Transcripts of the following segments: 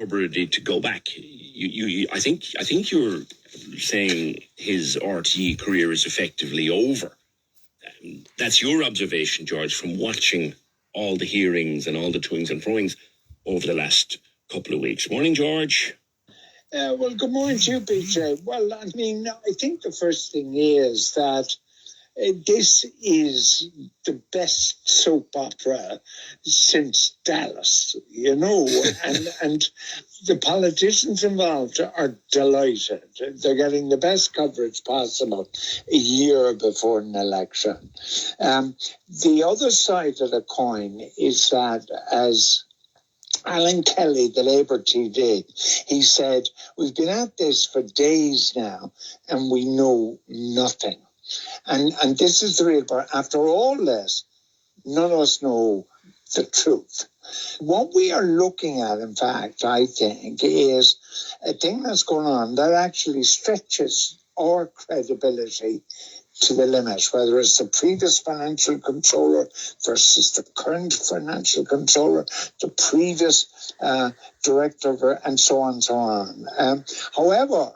ability to go back. I think you're saying his RTE career is effectively over. That's your observation, George, from watching all the hearings and all the toings and froings over the last couple of weeks. Morning, George. Well, good morning to you, PJ. Well, I mean, I think the first thing is that this is the best soap opera since Dallas, and the politicians involved are delighted. They're getting the best coverage possible a year before an election. The other side of the coin is that, as Alan Kelly, the Labour TD, he said, we've been at this for days now and we know nothing. And this is the real part. After all this, none of us know the truth. What we are looking at, in fact, I think, is a thing that's going on that actually stretches our credibility to the limit, whether it's the previous financial controller versus the current financial controller, the previous director, and so on and so on. However,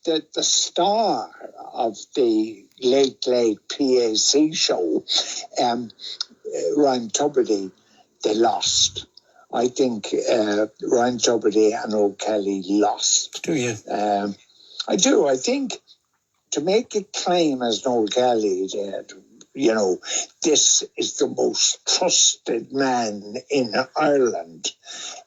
the star of the late PAC show, Ryan Tubridy, they lost. I think Ryan Tubridy and O'Kelly lost. Do you? I do. I think to make a claim as Noel Kelly did, this is the most trusted man in Ireland.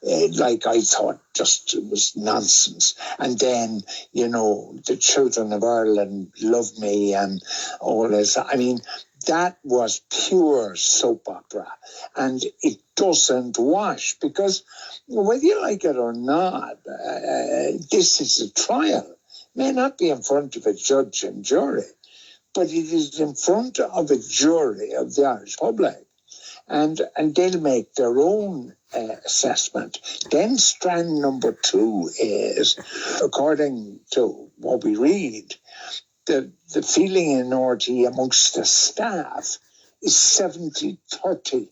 I thought just it was nonsense. And then, the children of Ireland love me and all this. I mean, that was pure soap opera. And it doesn't wash because whether you like it or not, this is a trial. May not be in front of a judge and jury, but it is in front of a jury of the Irish public. And they'll make their own assessment. Then strand number 2 is, according to what we read, the feeling in RTE amongst the staff is 70-30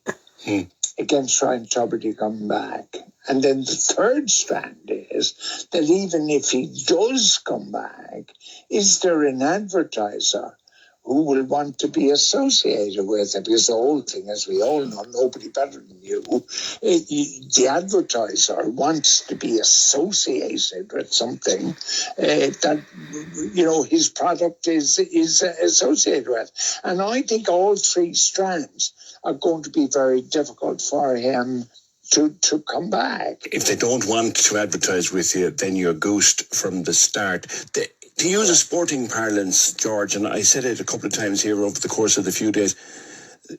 against Ryan Tubridy coming back. And then the third strand is that even if he does come back, is there an advertiser who will want to be associated with it? Because the whole thing, as we all know, nobody better than you, the advertiser wants to be associated with something that, his product is associated with. And I think all 3 strands are going to be very difficult for him to come back. If they don't want to advertise with you, then you're ghost from the start. To use a sporting parlance, George, and I said it a couple of times here over the course of the few days,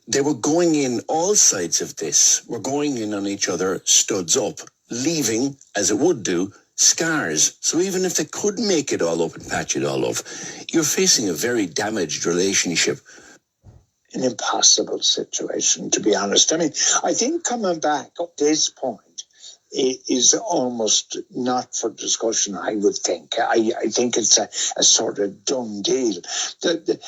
they were going in, all sides of this were going in on each other, studs up, leaving, as it would do, scars. So even if they could make it all up and patch it all up, you're facing a very damaged relationship. An impossible situation, to be honest. I mean, I think coming back at this point is almost not for discussion, I would think. I think it's a sort of done deal. The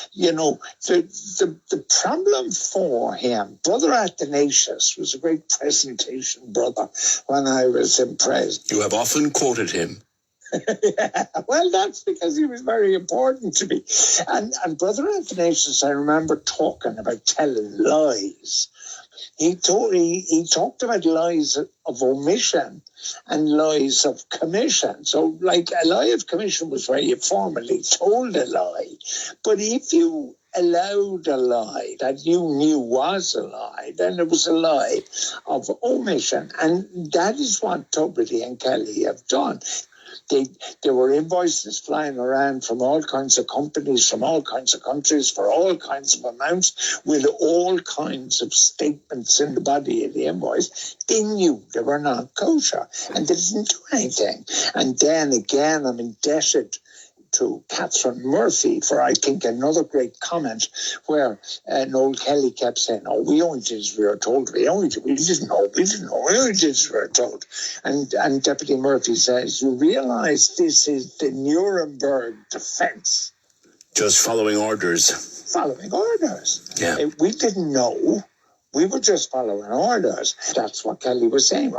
problem for him, Brother Athanasius was a great presentation brother when I was impressed. You have often quoted him. Yeah, well, that's because he was very important to me. And Brother Athanasius, I remember talking about telling lies. He talked about lies of omission and lies of commission. So, a lie of commission was where you formally told a lie. But if you allowed a lie that you knew was a lie, then it was a lie of omission. And that is what Tubridy and Kelly have done. There were invoices flying around from all kinds of companies, from all kinds of countries, for all kinds of amounts, with all kinds of statements in the body of the invoice. They knew they were not kosher, and they didn't do anything. And then again, I'm indebted to Catherine Murphy for, I think, another great comment where Noel Kelly kept saying, we only did as we were told. We didn't know. We only did as we were told. And Deputy Murphy says, you realise this is the Nuremberg defence. Just following orders. Following orders. Yeah. We didn't know. We were just following orders. That's what Kelly was saying.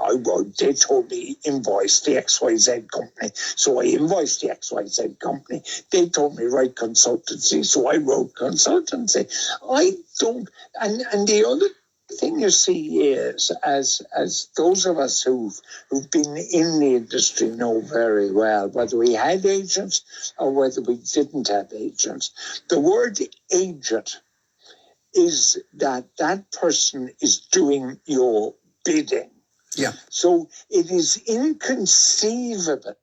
They told me invoice the XYZ company, so I invoiced the XYZ company. They told me write consultancy, so I wrote consultancy. I don't. And the other thing you see is, as those of us who've been in the industry know very well, whether we had agents or whether we didn't have agents, the word agent is that person is doing your bidding. Yeah. So it is inconceivable.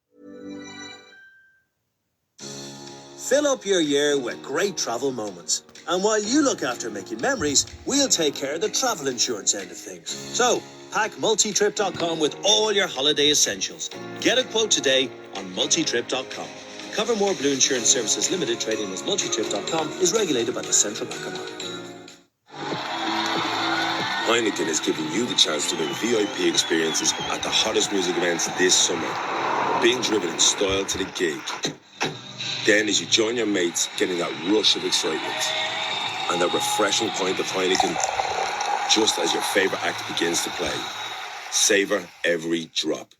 Fill up your year with great travel moments. And while you look after making memories, we'll take care of the travel insurance end of things. So, pack multitrip.com with all your holiday essentials. Get a quote today on multitrip.com. Cover More Blue Insurance Services Limited, trading as multitrip.com, is regulated by the Central Bank of Ireland. Heineken is giving you the chance to win VIP experiences at the hottest music events this summer. Being driven in style to the gig. Then as you join your mates, getting that rush of excitement. And that refreshing pint of Heineken just as your favourite act begins to play. Savour every drop.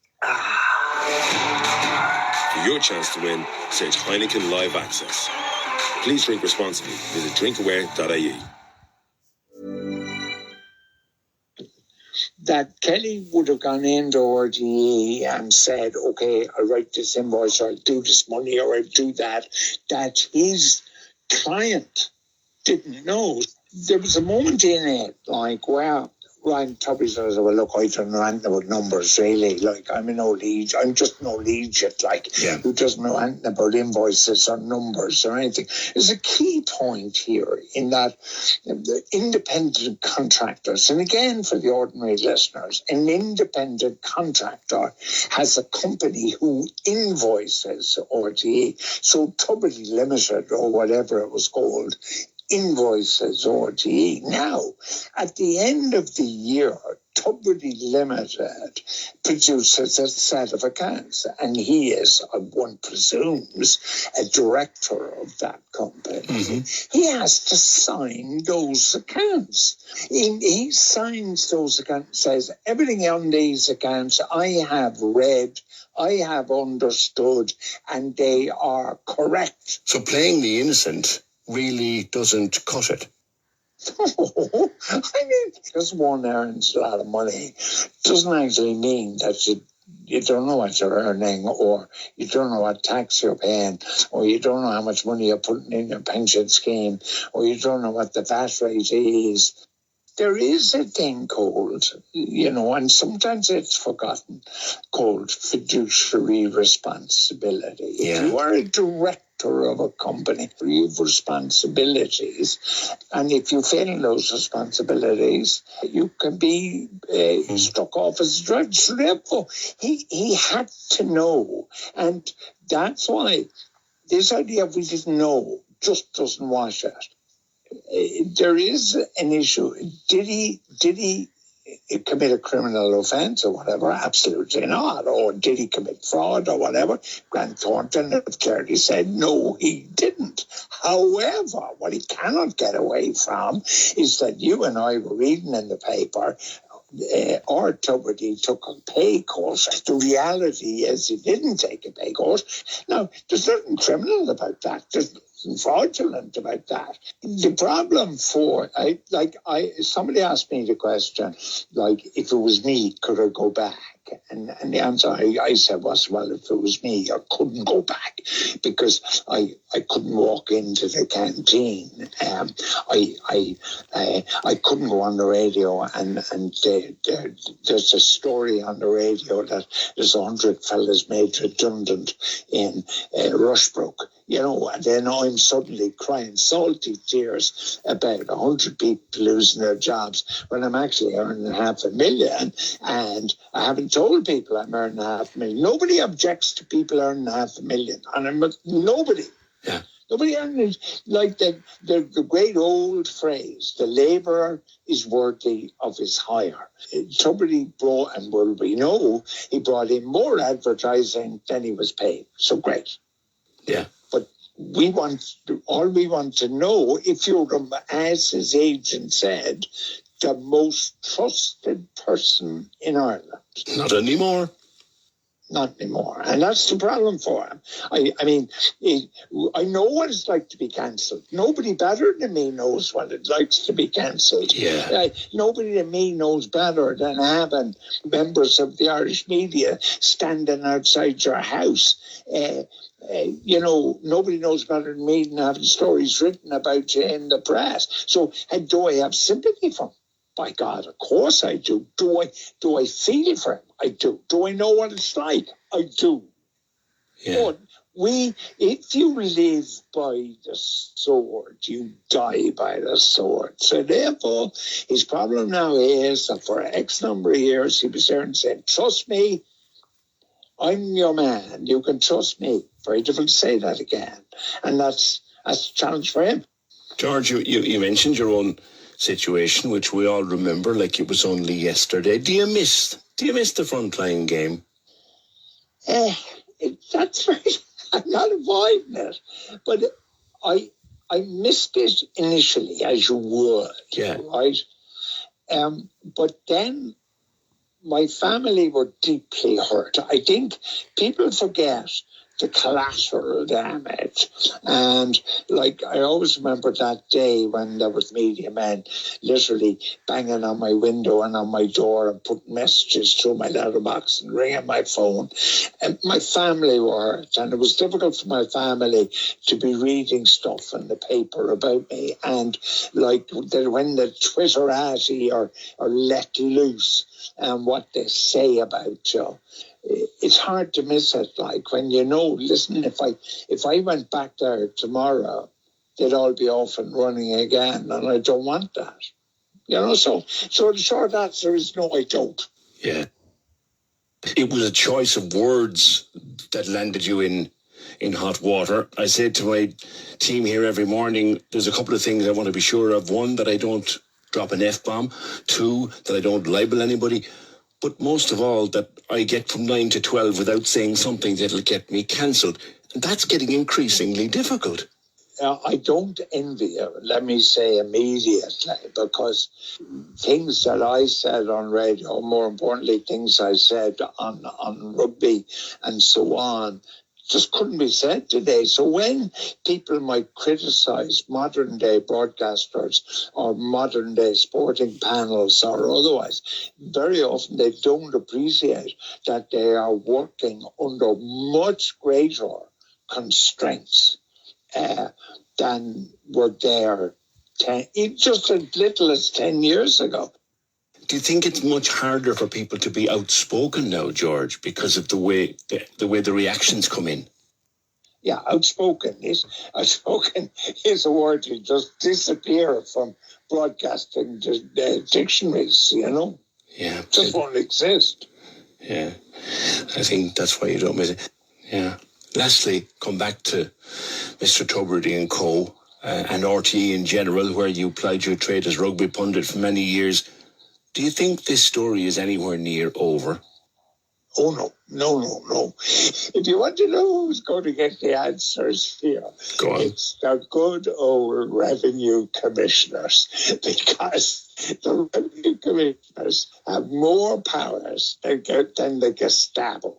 For your chance to win, search Heineken Live Access. Please drink responsibly. Visit drinkaware.ie. That Kelly would have gone into RTE and said, okay, I'll write this invoice, or I'll do this money, or I'll do that his client didn't know. There was a moment in it, like, well, Ryan Tubby says, well, look, I don't know anything about numbers, really. Like, I'm just no legit, who doesn't know anything about invoices or numbers or anything. There's a key point here in that the independent contractors, and again, for the ordinary listeners, an independent contractor has a company who invoices RTE. So Tuberty Limited, or whatever it was called, invoices RTE. Now, at the end of the year, Tuberty Limited produces a set of accounts, and he is, one presumes, a director of that company. Mm-hmm. He has to sign those accounts. He signs those accounts and says, everything on these accounts I have read, I have understood, and they are correct. So playing the innocent really doesn't cut it. I mean, because one earns a lot of money doesn't actually mean that you don't know what you're earning, or you don't know what tax you're paying, or you don't know how much money you're putting in your pension scheme, or you don't know what the VAT rate is. There is a thing called, and sometimes it's forgotten, called fiduciary responsibility. Yeah. If you are a director of a company, you have responsibilities, and if you fail those responsibilities, you can be struck off as a director. So therefore, he had to know, and that's why this idea of we didn't know just doesn't wash it. There is an issue. Did he commit a criminal offence or whatever? Absolutely not. Or did he commit fraud or whatever? Grant Thornton of Clarity said no, he didn't. However, what he cannot get away from is that you and I were reading in the paper, or Tuberty took a pay cut. The reality is he didn't take a pay cut. Now, there's nothing criminal about that. There's nothing fraudulent about that. The problem somebody asked me the question, like, if it was me, could I go back? And the answer I said was, well, if it was me, I couldn't go back because I couldn't walk into the canteen. I couldn't go on the radio and there's a story on the radio that there's 100 fellas made redundant in Rushbrook. And then I'm suddenly crying salty tears about 100 people losing their jobs when I'm actually earning $500,000, and I haven't told people I'm earning $500,000. Nobody objects to people earning $500,000, and nobody. Yeah. Nobody earning, like the great old phrase, the labourer is worthy of his hire. Somebody brought, and well, we know, he brought in more advertising than he was paid. So great. Yeah. All we want to know, if you're, as his agent said, the most trusted person in Ireland. Not anymore. Not anymore. And that's the problem for him. I mean, I know what it's like to be cancelled. Nobody better than me knows what it likes to be cancelled. Yeah. Nobody than me knows better than having members of the Irish media standing outside your house. Nobody knows better than me than having stories written about you in the press. So do I have sympathy for him? By God, of course I do. Do I feel for him? I do. Do I know what it's like? I do. Yeah. But if you live by the sword, you die by the sword. So therefore, his problem now is that for X number of years, he was there and said, trust me, I'm your man. You can trust me. Very difficult to say that again. And that's a challenge for him. George, you mentioned your own situation, which we all remember like it was only yesterday. Do you miss the frontline game? That's right. I'm not avoiding it, but I missed it initially, as you would, yeah, right? But then my family were deeply hurt. I think people forget the collateral damage. And I always remember that day when there was media men literally banging on my window and on my door and putting messages through my letterbox and ringing my phone. And my family were hurt, and it was difficult for my family to be reading stuff in the paper about me. And when the Twitterati are let loose and what they say about you, it's hard to miss it. When listen, if I went back there tomorrow, they'd all be off and running again, and I don't want that. So the short answer is no, I don't. Yeah. It was a choice of words that landed you in hot water. I said to my team here every morning, there's a couple of things I want to be sure of. One, that I don't drop an F-bomb. Two, that I don't libel anybody. But most of all, that I get from 9 to 12 without saying something that'll get me cancelled. And that's getting increasingly difficult. I don't envy you, let me say immediately, because things that I said on radio, more importantly, things I said on rugby and so on, just couldn't be said today. So when people might criticise modern day broadcasters or modern day sporting panels or otherwise, very often they don't appreciate that they are working under much greater constraints than were there just as little as 10 years ago. Do you think it's much harder for people to be outspoken now, George, because of the way the reactions come in? Yeah, outspoken is a word that just disappear from broadcasting dictionaries, Yeah. Just won't exist. Yeah. I think that's why you don't miss it. Yeah. Lastly, come back to Mr. Tubridy and Co. And RTE in general, where you plied your trade as rugby pundit for many years. Do you think this story is anywhere near over? Oh, no. If you want to know who's going to get the answers here, go on. It's the good old revenue commissioners, because the revenue commissioners have more powers than the Gestapo.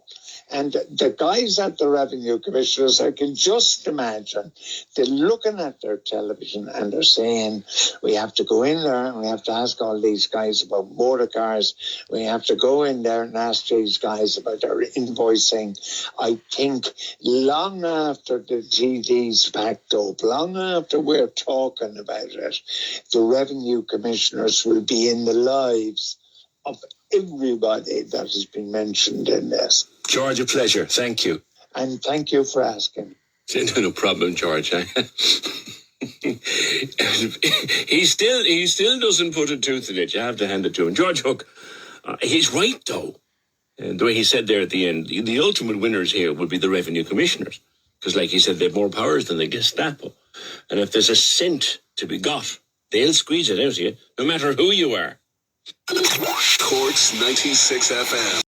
And the guys at the revenue commissioners, I can just imagine, they're looking at their television and they're saying, we have to go in there and we have to ask all these guys about motor cars. We have to go in there and ask these guys about their invoicing. I think long after the GD's packed up, long after we're talking about it, the revenue commissioners will be in the lives of everybody that has been mentioned in this. George, a pleasure. Thank you. And thank you for asking. No problem, George. He still doesn't put a tooth in it. You have to hand it to him. George Hook, he's right, though. The way he said there at the end, the ultimate winners here would be the revenue commissioners. Because, like he said, they have more powers than the Gestapo. And if there's a cent to be got, they'll squeeze it out of you, no matter who you are. Cork's 96 FM.